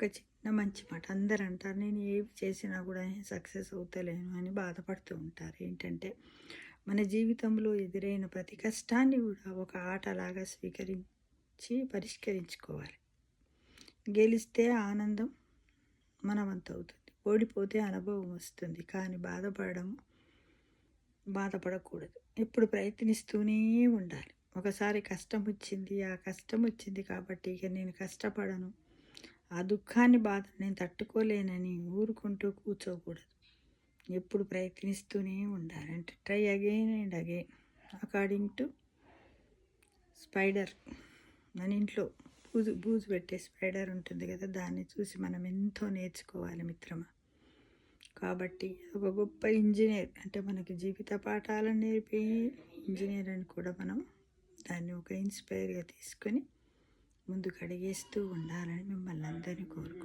ఒక చిన్న మంచి మాట అందరూ అంటారు, నేను ఏవి చేసినా కూడా సక్సెస్ అవుతలేను అని బాధపడుతూ ఉంటారు. ఏంటంటే మన జీవితంలో ఎదురైన ప్రతి కష్టాన్ని కూడా ఒక ఆటలాగా స్వీకరించి పరిష్కరించుకోవాలి. గెలిస్తే ఆనందం మన వంతు అవుతుంది, ఓడిపోతే అనుభవం వస్తుంది. కానీ బాధపడకూడదు, ఎప్పుడు ప్రయత్నిస్తూనే ఉండాలి. ఒకసారి కష్టం వచ్చింది, ఆ కష్టం వచ్చింది కాబట్టి ఇక నేను కష్టపడను, ఆ దుఃఖాన్ని బాధను నేను తట్టుకోలేనని ఊరుకుంటూ కూర్చోకూడదు. ఎప్పుడు ప్రయత్నిస్తూనే ఉండాలి. అంటే try again and again. According to spider, మన ఇంట్లో బూజు పెట్టే స్పైడర్ ఉంటుంది కదా, దాన్ని చూసి మనం ఎంతో నేర్చుకోవాలి మిత్రమా. కాబట్టి ఒక గొప్ప ఇంజనీర్ అంటే మనకి జీవిత పాఠాలను నేర్పే ఇంజనీర్ అని కూడా మనం దాన్ని ఒక ఇన్స్పైర్గా తీసుకొని ముందుకు అడిగేస్తూ ఉండాలని మిమ్మల్ని అందరినీ కోరుకుంటున్నాను.